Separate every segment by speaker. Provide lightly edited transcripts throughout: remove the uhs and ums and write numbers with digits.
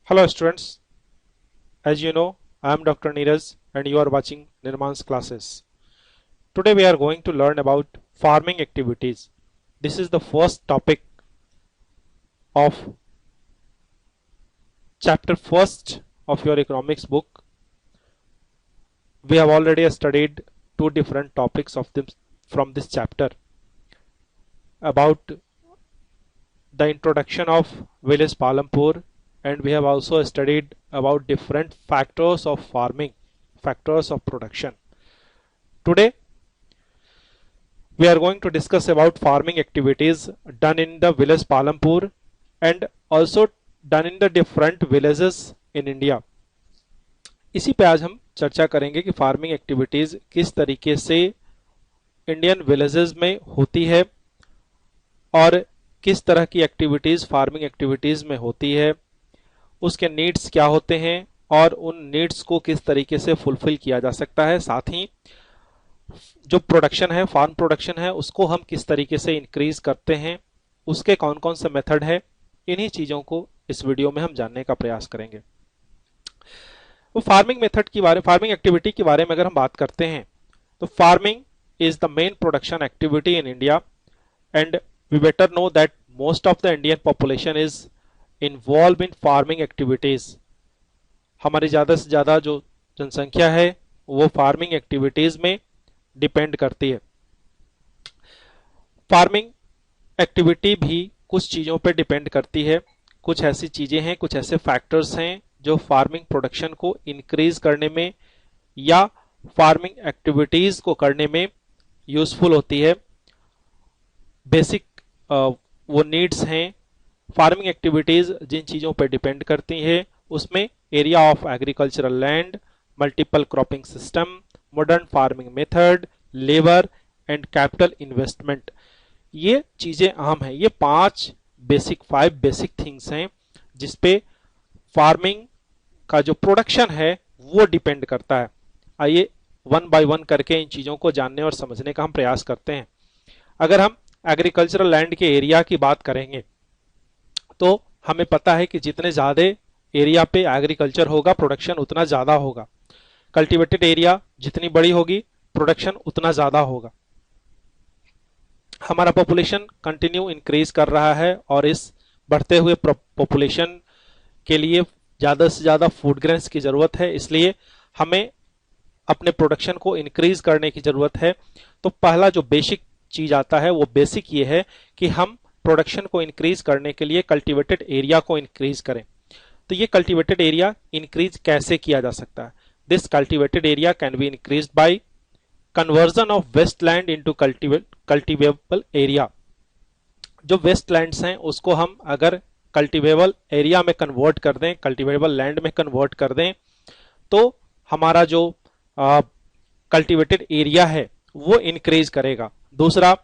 Speaker 1: Hello students, as you know, I am Dr. Neeraj and you are watching Nirman's classes. Today we are going to learn about farming activities. This is the first topic of chapter first of your economics book. We have already studied two different topics of them from this chapter about the introduction of village Palampur, and we have also studied about different factors of farming, factors of production. Today we are going to discuss about farming activities done in the village Palampur and also done in the different villages in India. इसी पे आज हम चर्चा करेंगे कि farming activities किस तरीके से इंडियन विलेजेस में होती है और किस तरह की एक्टिविटीज फार्मिंग एक्टिविटीज में होती है, उसके नीड्स क्या होते हैं और उन नीड्स को किस तरीके से फुलफिल किया जा सकता है। साथ ही जो प्रोडक्शन है, फार्म प्रोडक्शन है, उसको हम किस तरीके से इंक्रीज करते हैं, उसके कौन कौन से मेथड है, इन्हीं चीजों को इस वीडियो में हम जानने का प्रयास करेंगे। वो फार्मिंग मेथड की बारे, फार्मिंग एक्टिविटी के बारे में अगर हम बात करते हैं तो farming is the main production activity in India and we better know that most of the Indian population is involve in farming activities. हमारी ज्यादा से ज्यादा जो जनसंख्या है वो फार्मिंग एक्टिविटीज में डिपेंड करती है। फार्मिंग एक्टिविटी भी कुछ चीजों पे डिपेंड करती है। कुछ ऐसी चीजें हैं, कुछ ऐसे फैक्टर्स हैं जो फार्मिंग प्रोडक्शन को इंक्रीज करने में या फार्मिंग एक्टिविटीज को करने में यूजफुल होती है। बेसिक वो नीड्स हैं। फार्मिंग एक्टिविटीज जिन चीजों पर डिपेंड करती है उसमें area of agricultural land, multiple cropping system, modern farming method, labour and capital investment, ये चीजें अहम हैं। ये फाइव बेसिक थिंग्स हैं जिसपे फार्मिंग का जो प्रोडक्शन है वो डिपेंड करता है। आइए वन बाय वन करके इन चीजों को जानने और समझने का हम प्रयास करते हैं। अगर हम एग्रीकल्चरल लैंड के एरिया की बात करेंगे तो हमें पता है कि जितने ज्यादा एरिया पे एग्रीकल्चर होगा प्रोडक्शन उतना ज्यादा होगा। कल्टीवेटेड एरिया जितनी बड़ी होगी प्रोडक्शन उतना ज्यादा होगा। हमारा पॉपुलेशन कंटिन्यू इंक्रीज कर रहा है और इस बढ़ते हुए पॉपुलेशन के लिए ज्यादा से ज्यादा फूड ग्रेन्स की जरूरत है, इसलिए हमें अपने प्रोडक्शन को इंक्रीज करने की जरूरत है। तो पहला जो बेसिक चीज आता है वो बेसिक ये है कि हम प्रोडक्शन को इंक्रीज करने के लिए कल्टीवेटेड एरिया को इंक्रीज करें। तो ये कल्टीवेटेड एरिया इंक्रीज कैसे किया जा सकता है? This cultivated area can be increased by conversion of waste land into cultivable area. जो वेस्ट लैंड्स हैं उसको हम अगर कल्टीवेबल एरिया में कन्वर्ट कर दें, कल्टीवेबल लैंड में कन्वर्ट कर दें, तो हमारा जो कल्टीवेटेड एरिया है वो इंक्रीज करेगा। दूसरा,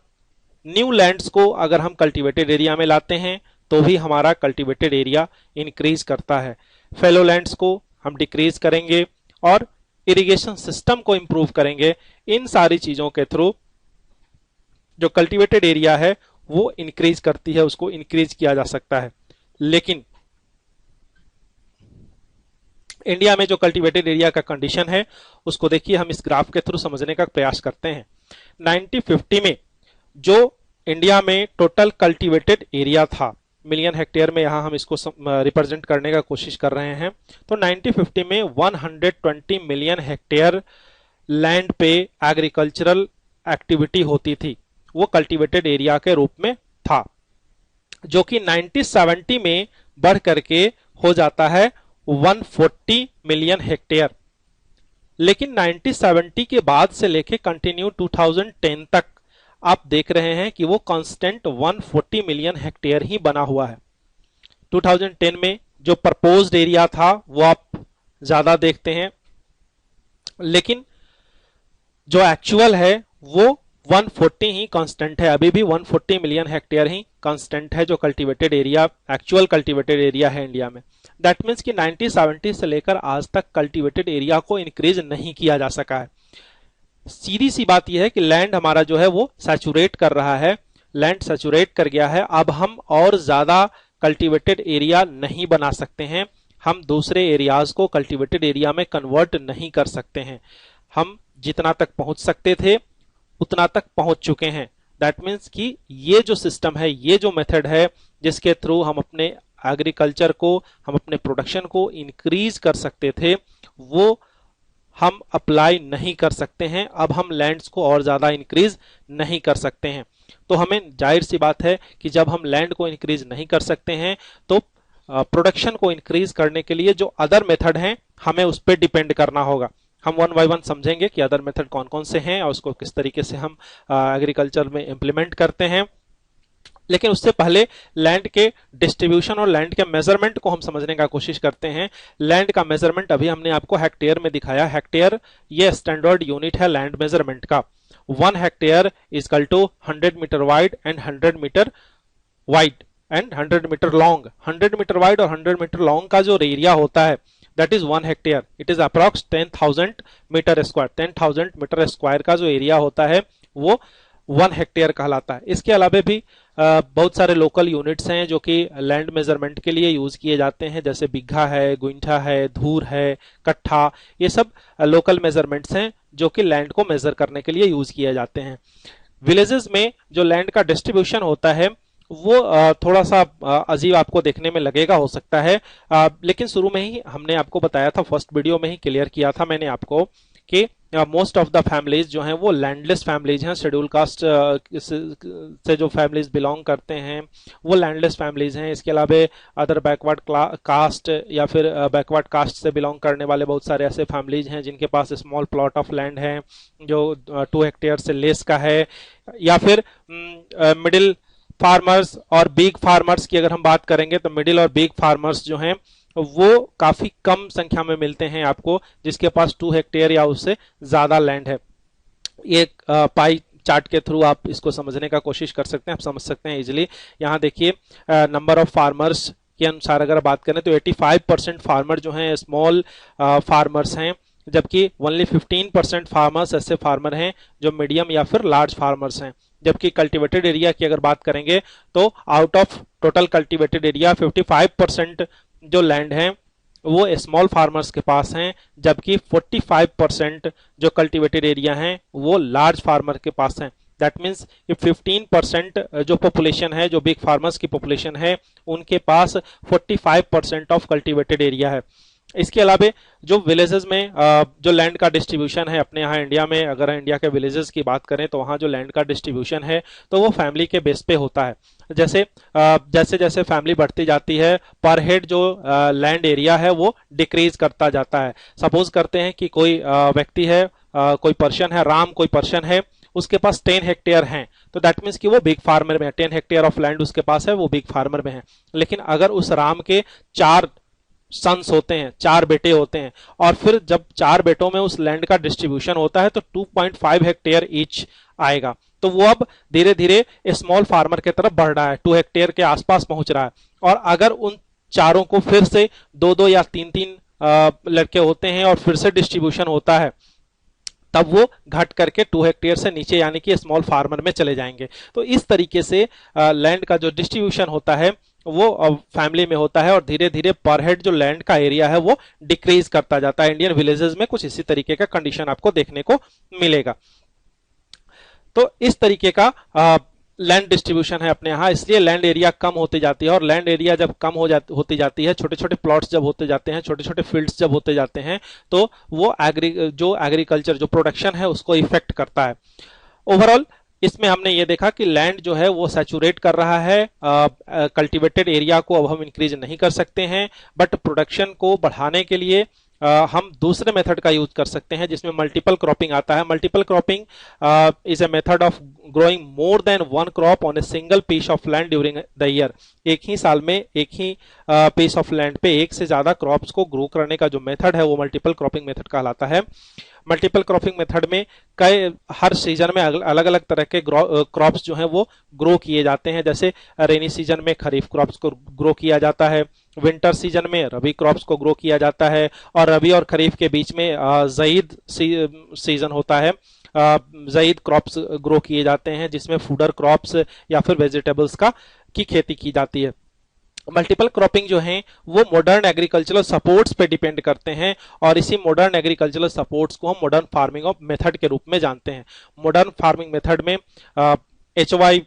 Speaker 1: न्यू लैंड्स को अगर हम कल्टीवेटेड एरिया में लाते हैं तो भी हमारा कल्टीवेटेड एरिया इंक्रीज करता है। फेलो लैंड्स को हम डिक्रीज करेंगे और इरिगेशन सिस्टम को इंप्रूव करेंगे। इन सारी चीजों के थ्रू जो कल्टीवेटेड एरिया है वो इंक्रीज करती है, उसको इंक्रीज किया जा सकता है। लेकिन इंडिया में जो कल्टीवेटेड एरिया का कंडीशन है उसको देखिए, हम इस ग्राफ के थ्रू समझने का प्रयास करते हैं। 1950 में जो इंडिया में टोटल कल्टीवेटेड एरिया था, मिलियन हेक्टेयर में यहां हम इसको रिप्रेजेंट करने का कोशिश कर रहे हैं, तो 1950 में 120 मिलियन हेक्टेयर लैंड पे एग्रीकल्चरल एक्टिविटी होती थी, वो कल्टीवेटेड एरिया के रूप में था, जो कि 1970 में बढ़ करके हो जाता है 140 मिलियन हेक्टेयर। लेकिन 1970 के बाद से लेके कंटिन्यू 2010 तक आप देख रहे हैं कि वो कांस्टेंट 140 मिलियन हेक्टेयर ही बना हुआ है। 2010 में जो प्रपोज्ड एरिया था वो आप ज्यादा देखते हैं, लेकिन जो एक्चुअल है वो 140 ही कांस्टेंट है। अभी भी 140 मिलियन हेक्टेयर ही कांस्टेंट है जो cultivated area, actual cultivated area है इंडिया में। दैट मीन्स कि 1970 से लेकर आज तक कल्टीवेटेड एरिया को इंक्रीज नहीं किया जा सका है। सीधी सी बात यह है कि लैंड हमारा जो है वो सैचुरेट कर रहा है, लैंड सैचुरेट कर गया है। अब हम और ज्यादा कल्टीवेटेड एरिया नहीं बना सकते हैं, हम दूसरे एरियाज को कल्टीवेटेड एरिया में कन्वर्ट नहीं कर सकते हैं। हम जितना तक पहुंच सकते थे उतना तक पहुंच चुके हैं। दैट मीन्स कि ये जो सिस्टम है, ये जो मेथड है जिसके थ्रू हम अपने एग्रीकल्चर को, हम अपने प्रोडक्शन को इंक्रीज कर सकते थे, वो हम अप्लाई नहीं कर सकते हैं। अब हम लैंड्स को और ज्यादा इंक्रीज नहीं कर सकते हैं। तो हमें जाहिर सी बात है कि जब हम लैंड को इंक्रीज नहीं कर सकते हैं तो प्रोडक्शन को इंक्रीज करने के लिए जो अदर मेथड हैं हमें उस पर डिपेंड करना होगा। हम वन बाय वन समझेंगे कि अदर मेथड कौन कौन से हैं और उसको किस तरीके से हम एग्रीकल्चर में इंप्लीमेंट करते हैं। लेकिन उससे पहले लैंड के डिस्ट्रीब्यूशन और लैंड के मेजरमेंट को हम समझने का कोशिश करते हैं। लैंड का मेजरमेंट अभी हमने आपको हेक्टेयर में दिखाया। हेक्टेयर ये स्टैंडर्ड यूनिट है लैंड मेजरमेंट का। 1 hectare is equal to 100 metre wide and 100 metre wide and 100 metre long. 100 metre wide और 100 मीटर लॉन्ग का जो एरिया होता है that is 1 hectare. It is approx 10,000 metre square. 10,000 metre square का जो area होता है वो 1 हेक्टेयर कहलाता है। इसके अलावा भी बहुत सारे लोकल यूनिट्स हैं जो कि लैंड मेजरमेंट के लिए यूज किए जाते हैं, जैसे बिघा है, गुंठा है, धूर है, कट्ठा। ये सब लोकल मेजरमेंट्स हैं जो कि लैंड को मेजर करने के लिए यूज किए जाते हैं। विलेजेस में जो लैंड का डिस्ट्रीब्यूशन होता है वो थोड़ा सा अजीब आपको देखने में लगेगा हो सकता है, लेकिन शुरू में ही हमने आपको बताया था, फर्स्ट वीडियो में ही क्लियर किया था मैंने आपको कि मोस्ट ऑफ द फैमिलीज जो हैं वो लैंडलेस फैमिलीज हैं। शेड्यूल कास्ट से जो फैमिलीज बिलोंग करते हैं वो लैंडलेस फैमिलीज हैं। इसके अलावा अदर बैकवर्ड कास्ट या फिर बैकवर्ड कास्ट से बिलोंग करने वाले बहुत सारे ऐसे फैमिलीज हैं जिनके पास स्मॉल प्लॉट ऑफ लैंड है जो 2 हेक्टेयर से लेस का है, या फिर मिडिल फार्मर्स और बिग फार्मर्स की अगर हम बात करेंगे तो मिडिल और बिग फार्मर्स जो हैं वो काफी कम संख्या में मिलते हैं आपको जिसके पास 2 हेक्टेयर या उससे ज्यादा लैंड है। ये पाई चार्ट के थ्रू आप इसको समझने का कोशिश कर सकते हैं, आप समझ सकते हैं इजिली। यहाँ देखिए नंबर ऑफ फार्मर्स के अनुसार अगर बात करें तो 85% फार्मर जो हैं स्मॉल फार्मर्स हैं, जबकि ओनली 15% फार्मर्स ऐसे फार्मर हैं जो मीडियम या फिर लार्ज फार्मर्स हैं। जबकि कल्टीवेटेड एरिया की अगर बात करेंगे तो out of total cultivated area 55% जो लैंड है वो स्मॉल फार्मर्स के पास हैं, जबकि 45% जो कल्टीवेटेड एरिया हैं वो लार्ज फार्मर के पास हैं। दैट मीन्स कि 15% जो पॉपुलेशन है, जो बिग फार्मर्स की पॉपुलेशन है, उनके पास 45% ऑफ कल्टीवेटेड एरिया है। इसके अलावा जो विलेजेस में जो लैंड का डिस्ट्रीब्यूशन है अपने यहाँ इंडिया में, अगर इंडिया के विलेजेस की बात करें तो वहाँ जो लैंड का डिस्ट्रीब्यूशन है तो वो फैमिली के बेस पे होता है। जैसे जैसे जैसे फैमिली बढ़ती जाती है पर हेड जो लैंड एरिया है वो डिक्रीज करता जाता है। सपोज करते हैं कि कोई व्यक्ति है, कोई पर्सन है, राम कोई पर्सन है, उसके पास 10 हेक्टेयर हैं, तो दैट मीन्स कि वो बिग फार्मर में है। 10 हेक्टेयर ऑफ लैंड उसके पास है, वो बिग फार्मर में है। लेकिन अगर उस राम के 4 सन्स होते हैं, 4 बेटे होते हैं, और फिर जब 4 बेटों में उस लैंड का डिस्ट्रीब्यूशन होता है तो 2.5 हेक्टेयर ईच आएगा, तो वो अब धीरे धीरे स्मॉल फार्मर की तरफ बढ़ रहा है, 2 हेक्टेयर के आसपास पहुंच रहा है। और अगर उन चारों को फिर से 2-2 या 3-3 लड़के होते हैं और फिर से डिस्ट्रीब्यूशन होता है, तब वो घट करके 2 हेक्टेयर से नीचे यानी कि स्मॉल फार्मर में चले जाएंगे। तो इस तरीके से लैंड का जो डिस्ट्रीब्यूशन होता है वो फैमिली में होता है और धीरे धीरे पर हेड जो लैंड का एरिया है वो डिक्रीज करता जाता है। इंडियन विलेजेस में कुछ इसी तरीके का कंडीशन आपको देखने को मिलेगा। तो इस तरीके का लैंड डिस्ट्रीब्यूशन है अपने यहाँ, इसलिए लैंड एरिया कम होती जाती है। और लैंड एरिया जब कम होती जाती है, छोटे छोटे प्लॉट्स जब होते जाते हैं, छोटे छोटे फील्ड्स जब होते जाते हैं, तो वो एग्रीकल्चर जो प्रोडक्शन है उसको इफेक्ट करता है। ओवरऑल इसमें हमने ये देखा कि लैंड जो है वो सैचुरेट कर रहा है, कल्टीवेटेड एरिया को अब हम इंक्रीज नहीं कर सकते हैं, बट प्रोडक्शन को बढ़ाने के लिए हम दूसरे मेथड का यूज कर सकते हैं जिसमें मल्टीपल क्रॉपिंग आता है। Multiple cropping is a method of growing more than 1 crop on a single piece of land during the year. एक ही साल में एक ही पीस ऑफ लैंड पे एक से ज्यादा क्रॉप्स को ग्रो करने का जो मेथड है वो मल्टीपल क्रॉपिंग मेथड कहलाता है। मल्टीपल क्रॉपिंग मेथड में हर सीजन में अलग अलग तरह के क्रॉप्स जो हैं वो ग्रो किए जाते हैं। जैसे रेनी सीजन में खरीफ क्रॉप्स को ग्रो किया जाता है, विंटर सीजन में रबी क्रॉप्स को ग्रो किया जाता है, और रबी और खरीफ के बीच में ज़ईद सीजन होता है, ज़ईद क्रॉप्स ग्रो किए जाते हैं जिसमें फूडर क्रॉप्स या फिर वेजिटेबल्स की खेती की जाती है। मल्टीपल क्रॉपिंग जो है वो मॉडर्न एग्रीकल्चरल सपोर्ट्स पे डिपेंड करते हैं, और इसी मॉडर्न एग्रीकल्चरल सपोर्ट्स को हम मॉडर्न फार्मिंग ऑफ मेथड के रूप में जानते हैं। मॉडर्न फार्मिंग मेथड में HY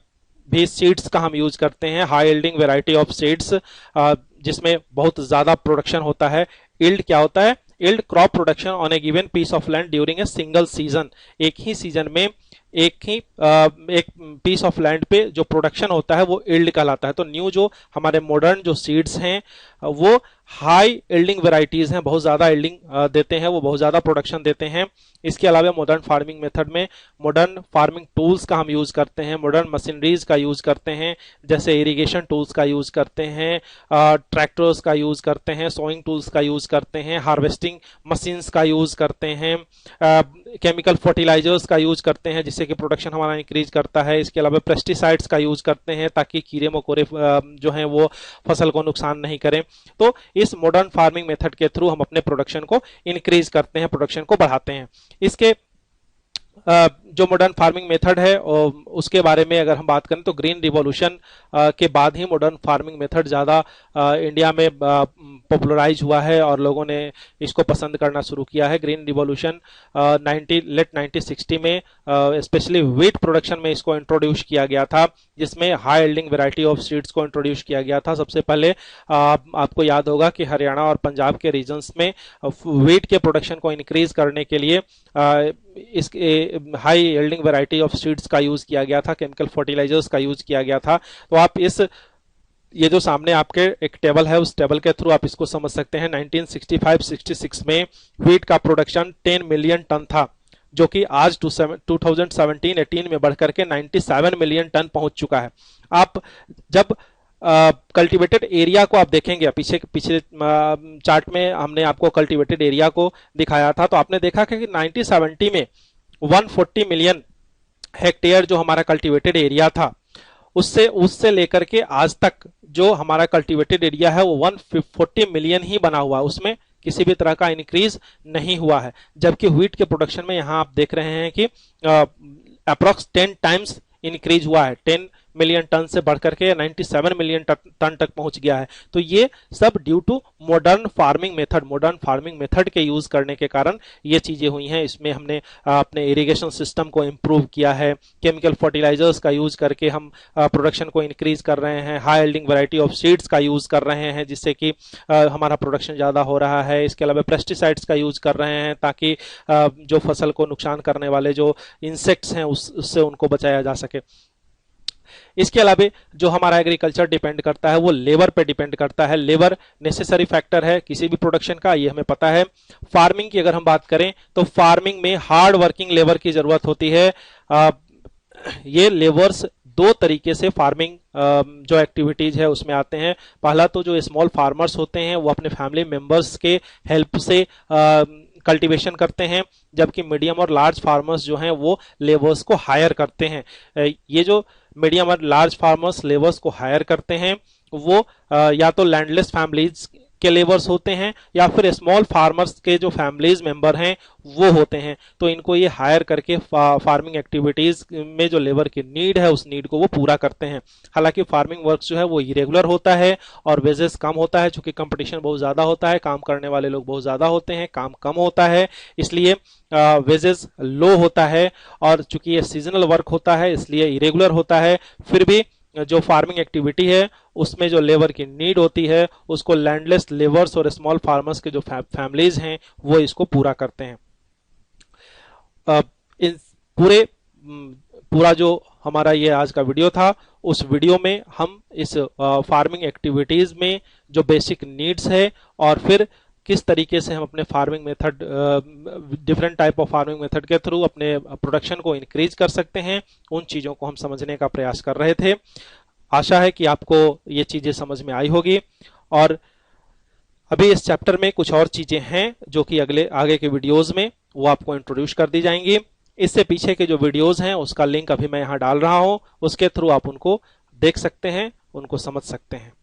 Speaker 1: भी सीड्स का हम यूज करते हैं, high yielding variety of seeds, जिसमें बहुत ज्यादा प्रोडक्शन होता है। यील्ड क्या होता है? Yield crop production on a given piece of land during a single season. एक ही सीजन में एक पीस ऑफ लैंड पे जो प्रोडक्शन होता है वो यील्ड कहलाता है। तो न्यू जो हमारे मॉडर्न जो सीड्स हैं वो हाई यील्डिंग वेराइटीज हैं, बहुत ज्यादा यील्डिंग देते हैं, वो बहुत ज्यादा प्रोडक्शन देते हैं। इसके अलावा मॉडर्न फार्मिंग मेथड में मॉडर्न फार्मिंग टूल्स का हम यूज करते हैं, मॉडर्न मशीनरीज का यूज करते हैं, जैसे इरिगेशन टूल्स का यूज करते हैं, ट्रैक्टर्स का यूज करते हैं, सोइंग टूल्स का यूज करते हैं, हार्वेस्टिंग मशीन्स का यूज करते हैं, केमिकल फर्टिलाइजर्स का यूज करते हैं जिससे कि प्रोडक्शन हमारा इंक्रीज करता है। इसके अलावा पेस्टिसाइड्स का यूज करते हैं ताकि कीड़े मकोड़े जो हैं वो फसल को नुकसान नहीं करें। तो इस मॉडर्न फार्मिंग मेथड के थ्रू हम अपने प्रोडक्शन को इंक्रीज करते हैं, प्रोडक्शन को बढ़ाते हैं। इसके जो मॉडर्न फार्मिंग मेथड है उसके बारे में अगर हम बात करें तो ग्रीन रिवॉल्यूशन के बाद ही मॉडर्न फार्मिंग मेथड ज़्यादा इंडिया में पॉपुलराइज हुआ है और लोगों ने इसको पसंद करना शुरू किया है। ग्रीन रिवॉल्यूशन लेट 1960 में स्पेशली व्हीट प्रोडक्शन में इसको इंट्रोड्यूस किया गया था, जिसमें high yielding variety of seeds को इंट्रोड्यूस किया गया था। सबसे पहले आपको याद होगा कि हरियाणा और पंजाब के रीजन्स में व्हीट के प्रोडक्शन को इंक्रीज करने के लिए इस high yielding variety of seeds का यूज किया गया था, केमिकल फर्टिलाइजर्स का यूज किया गया था। तो आप ये जो सामने आपके एक टेबल है उस टेबल के थ्रू आप इसको समझ सकते हैं। 1965-66 में व्हीट का प्रोडक्शन 10 मिलियन टन था, जो कि आज 2017-18 में बढ़कर के 97 मिलियन टन पहुंच चुका है। आप जब कल्टीवेटेड एरिया को आप देखेंगे, पीछे चार्ट में हमने आपको कल्टीवेटेड एरिया को दिखाया था, तो आपने देखा कि 1970 में 140 मिलियन हेक्टेयर जो हमारा कल्टीवेटेड एरिया था, उससे लेकर के आज तक जो हमारा कल्टीवेटेड एरिया है वो 140 मिलियन ही बना हुआ है, उसमें किसी भी तरह का इंक्रीज नहीं हुआ है। जबकि व्हीट के प्रोडक्शन में यहां आप देख रहे हैं कि अप्रॉक्स 10 टाइम्स इंक्रीज हुआ है, 10 मिलियन टन से बढ़कर के 97 मिलियन टन तक पहुंच गया है। तो ये सब due to modern farming method के यूज करने के कारण ये चीजें हुई हैं। इसमें हमने अपने इरिगेशन सिस्टम को इंप्रूव किया है, केमिकल फर्टिलाइजर्स का यूज करके हम प्रोडक्शन को इंक्रीज कर रहे हैं, high yielding variety of seeds का यूज कर रहे हैं जिससे कि हमारा प्रोडक्शन ज्यादा हो रहा है। इसके अलावा पेस्टिसाइड्स का यूज कर रहे हैं ताकि जो फसल को नुकसान करने वाले जो इंसेक्ट्स हैं उससे उनको बचाया जा सके। इसके अलावा जो हमारा एग्रीकल्चर डिपेंड करता है वो लेबर पे डिपेंड करता है। लेबर नेसेसरी फैक्टर है किसी भी प्रोडक्शन का, ये हमें पता है। फार्मिंग की अगर हम बात करें तो फार्मिंग में हार्ड वर्किंग लेबर की जरूरत होती है। ये लेबर्स दो तरीके से फार्मिंग जो एक्टिविटीज है उसमें आते हैं। पहला तो जो स्मॉल फार्मर्स होते हैं वो अपने फैमिली मेंबर्स के हेल्प से कल्टीवेशन करते हैं, जबकि मीडियम और लार्ज फार्मर्स जो हैं वो लेबर्स को हायर करते हैं। ये जो मीडियम और लार्ज फार्मर्स लेबर्स को हायर करते हैं वो या तो लैंडलेस फैमिलीज के लेबर्स होते हैं या फिर स्मॉल फार्मर्स के जो फैमिलीज मेंबर हैं वो होते हैं। तो इनको ये हायर करके फार्मिंग एक्टिविटीज में जो लेबर की नीड है उस नीड को वो पूरा करते हैं। हालांकि फार्मिंग वर्क जो है वो इरेगुलर होता है और वेजेस कम होता है, चूंकि कंपटीशन बहुत ज्यादा होता है, काम करने वाले लोग बहुत ज्यादा होते हैं, काम कम होता है, इसलिए वेजेस लो होता है। और चूंकि ये सीजनल वर्क होता है इसलिए इरेगुलर होता है। फिर भी जो फार्मिंग एक्टिविटी है उसमें जो लेबर की नीड होती है उसको लैंडलेस लेबर्स और स्मॉल फार्मर्स के जो फैमिलीज हैं वो इसको पूरा करते हैं। इन पूरा जो हमारा ये आज का वीडियो था, उस वीडियो में हम इस फार्मिंग एक्टिविटीज में जो बेसिक नीड्स है और फिर किस तरीके से हम अपने farming method different type of farming method के थ्रू अपने प्रोडक्शन को इंक्रीज कर सकते हैं, उन चीज़ों को हम समझने का प्रयास कर रहे थे। आशा है कि आपको ये चीज़ें समझ में आई होगी। और अभी इस चैप्टर में कुछ और चीज़ें हैं जो कि आगे के वीडियोज़ में वो आपको इंट्रोड्यूस कर दी जाएंगी। इससे पीछे के जो वीडियोज़ हैं उसका लिंक अभी मैं यहाँ डाल रहा हूँ, उसके थ्रू आप उनको देख सकते हैं, उनको समझ सकते हैं।